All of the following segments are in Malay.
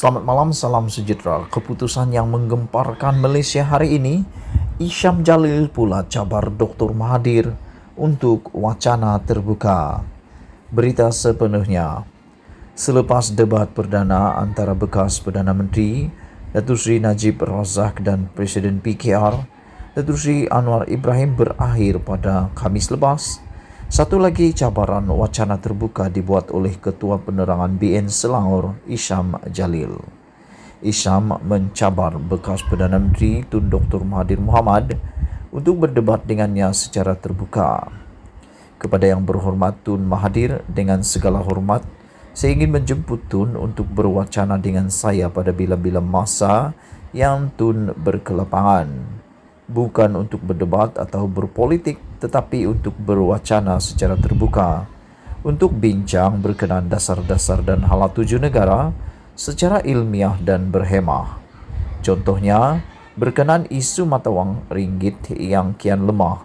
Selamat malam, salam sejahtera. Keputusan yang menggemparkan Malaysia hari ini, Isham Jalil pula cabar Dr. Mahathir untuk wacana terbuka. Berita sepenuhnya. Selepas debat perdana antara bekas Perdana Menteri Datuk Seri Najib Razak dan Presiden PKR Datuk Seri Anwar Ibrahim berakhir pada Khamis lepas, satu lagi cabaran wacana terbuka dibuat oleh Ketua Penerangan BN Selangor, Isham Jalil. Isham mencabar bekas Perdana Menteri Tun Dr. Mahathir Mohamad untuk berdebat dengannya secara terbuka. Kepada Yang Berhormat Tun Mahathir, dengan segala hormat, saya ingin menjemput Tun untuk berwacana dengan saya pada bila-bila masa yang Tun berkelapangan. Bukan untuk berdebat atau berpolitik, tetapi untuk berwacana secara terbuka, untuk bincang berkenaan dasar-dasar dan hala tuju negara secara ilmiah dan berhemah. Contohnya, berkenaan isu mata wang ringgit yang kian lemah,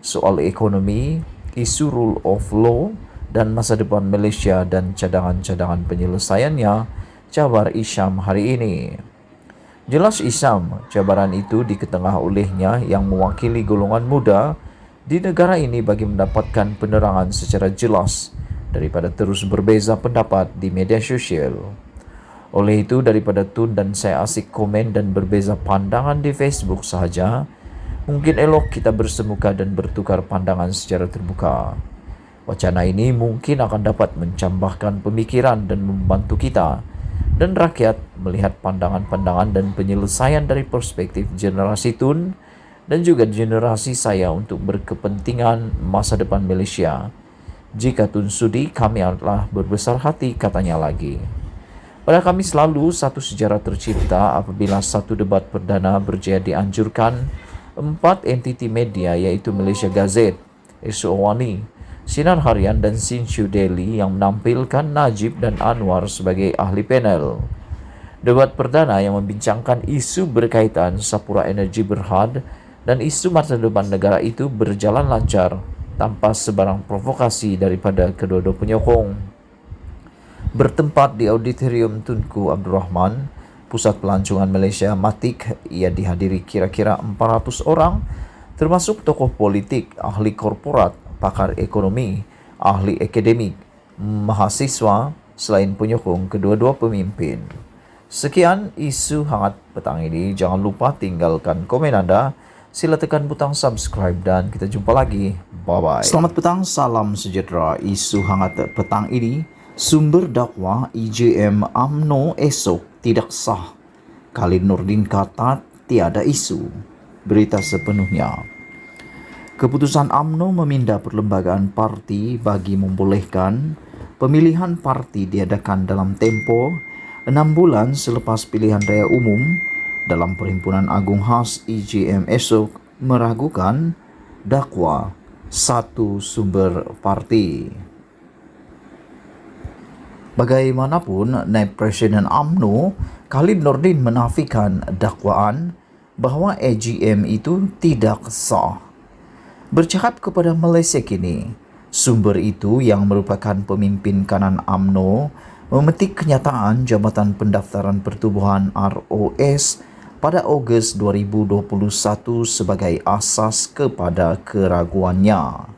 soal ekonomi, isu rule of law dan masa depan Malaysia dan cadangan-cadangan penyelesaiannya, cabar Isham hari ini. Jelas Isham, cabaran itu diketengah olehnya yang mewakili golongan muda di negara ini bagi mendapatkan penerangan secara jelas daripada terus berbeza pendapat di media sosial. Oleh itu, daripada Tun dan saya asik komen dan berbeza pandangan di Facebook sahaja, mungkin elok kita bersemuka dan bertukar pandangan secara terbuka. Wacana ini mungkin akan dapat mencambahkan pemikiran dan membantu kita dan rakyat melihat pandangan-pandangan dan penyelesaian dari perspektif generasi Tun dan juga generasi saya untuk berkepentingan masa depan Malaysia. Jika Tun sudi, kami adalah berbesar hati, katanya lagi. Pada Khamis lalu, satu sejarah tercipta apabila satu debat perdana berjaya dianjurkan 4 entiti media iaitu Malaysia Gazette, SOWani, Sinar Harian dan Sinshu Daily yang menampilkan Najib dan Anwar sebagai ahli panel. Debat perdana yang membincangkan isu berkaitan Sapura Energy Berhad dan isu masa depan negara itu berjalan lancar tanpa sebarang provokasi daripada kedua-dua penyokong. Bertempat di Auditorium Tunku Abdul Rahman, Pusat Pelancongan Malaysia Matik, ia dihadiri kira-kira 400 orang, termasuk tokoh politik, ahli korporat, pakar ekonomi, ahli akademik, mahasiswa, selain penyokong kedua-dua pemimpin. Sekian isu hangat petang ini. Jangan lupa tinggalkan komen anda. Sila tekan butang subscribe dan kita jumpa lagi. Bye-bye. Selamat petang, salam sejahtera. Isu hangat petang ini, sumber dakwah EJM UMNO esok tidak sah. Khalid Nordin kata tiada isu. Berita sepenuhnya. Keputusan UMNO memindah perlembagaan parti bagi membolehkan pemilihan parti diadakan dalam tempoh 6 bulan selepas pilihan raya umum dalam Perhimpunan Agung Khas EJM esok meragukan dakwa satu sumber parti. Bagaimanapun, Naib Presiden UMNO Khalid Nordin menafikan dakwaan bahawa EJM itu tidak sah. Bercakap kepada Malaysia Kini, sumber itu yang merupakan pemimpin kanan UMNO memetik kenyataan Jabatan Pendaftaran Pertubuhan ROS pada Ogos 2021 sebagai asas kepada keraguannya.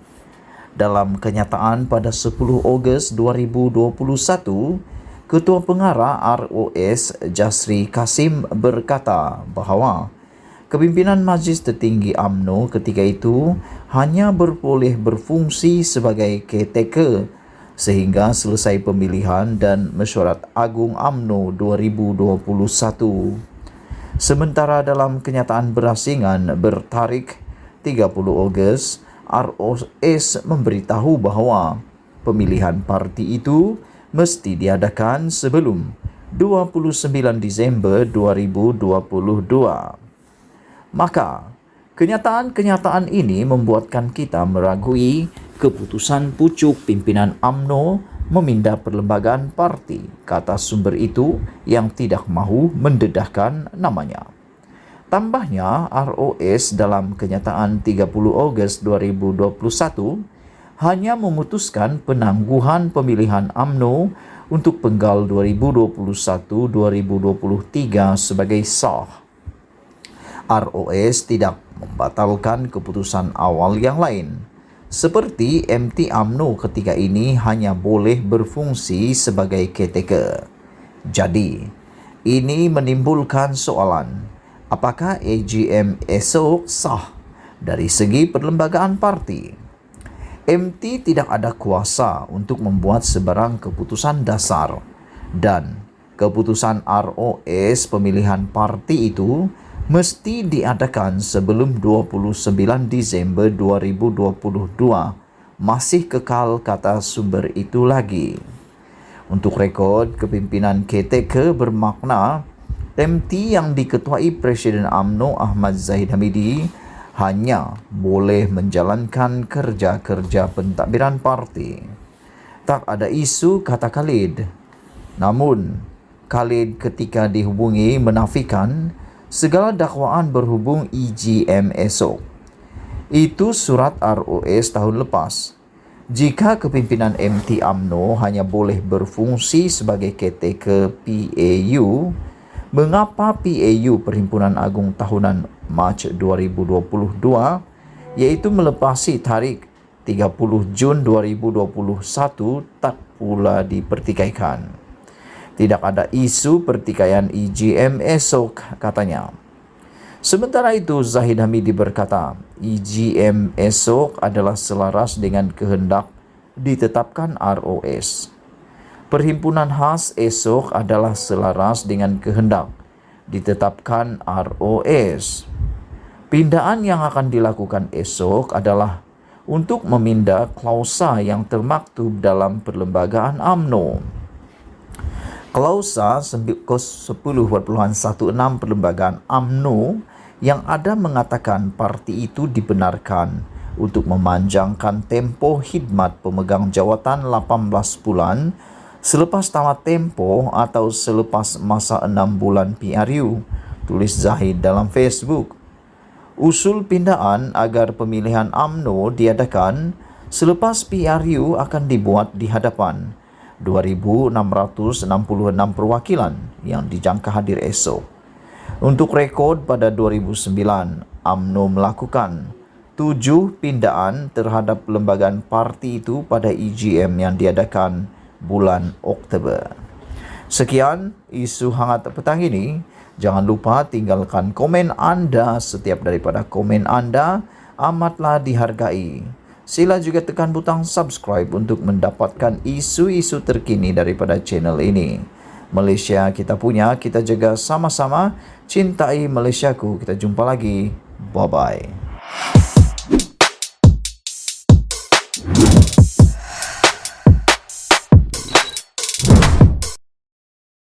Dalam kenyataan pada 10 Ogos 2021, Ketua Pengarah ROS Jasri Kasim berkata bahawa kepimpinan Majlis Tertinggi UMNO ketika itu hanya berboleh berfungsi sebagai caretaker sehingga selesai pemilihan dan mesyuarat agung UMNO 2021. Sementara dalam kenyataan berasingan bertarikh 30 Ogos, ROS memberitahu bahawa pemilihan parti itu mesti diadakan sebelum 29 Disember 2022. Maka, kenyataan-kenyataan ini membuatkan kita meragui keputusan pucuk pimpinan UMNO memindah perlembagaan parti, kata sumber itu yang tidak mahu mendedahkan namanya. Tambahnya, ROS dalam kenyataan 30 Ogos 2021 hanya memutuskan penangguhan pemilihan UMNO untuk penggal 2021-2023 sebagai sah. ROS tidak membatalkan keputusan awal yang lain. Seperti MT UMNO ketika ini hanya boleh berfungsi sebagai caretaker. Jadi, ini menimbulkan soalan, apakah AGM esok sah dari segi perlembagaan parti? MT tidak ada kuasa untuk membuat sebarang keputusan dasar dan keputusan ROS pemilihan parti itu mesti diadakan sebelum 29 Disember 2022. Masih kekal kata sumber itu lagi. Untuk rekod, kepimpinan caretaker bermakna MT yang diketuai Presiden UMNO Ahmad Zahid Hamidi hanya boleh menjalankan kerja-kerja pentadbiran parti. Tak ada isu, kata Khalid. Namun, Khalid ketika dihubungi menafikan segala dakwaan berhubung EGM esok. Itu surat ROS tahun lepas. Jika kepimpinan MT UMNO hanya boleh berfungsi sebagai caretaker PAU, mengapa PAU Perhimpunan Agung Tahunan Mac 2022 iaitu melepasi tarikh 30 Jun 2021 tak pula dipertikaikan? Tidak ada isu pertikaian EGM esok, katanya. Sementara itu, Zahid Hamidi berkata, EGM esok adalah selaras dengan kehendak ditetapkan ROS. Perhimpunan khas esok adalah selaras dengan kehendak ditetapkan ROS. Pindaan yang akan dilakukan esok adalah untuk memindah klausa yang termaktub dalam perlembagaan UMNO. Klausa 10.16 perlembagaan UMNO yang ada mengatakan parti itu dibenarkan untuk memanjangkan tempoh khidmat pemegang jawatan 18 bulan selepas tamat tempoh atau selepas masa 6 bulan PRU, tulis Zahid dalam Facebook. Usul pindaan agar pemilihan UMNO diadakan selepas PRU akan dibuat di hadapan 2,666 perwakilan yang dijangka hadir esok. Untuk rekod, pada 2009, UMNO melakukan 7 pindaan terhadap lembagaan parti itu pada EGM yang diadakan bulan Oktober. Sekian isu hangat petang ini. Jangan lupa tinggalkan komen anda. Setiap daripada komen anda amatlah dihargai. Sila juga tekan butang subscribe untuk mendapatkan isu-isu terkini daripada channel ini. Malaysia kita punya, kita jaga sama-sama. Cintai Malaysiaku. Kita jumpa lagi. Bye-bye.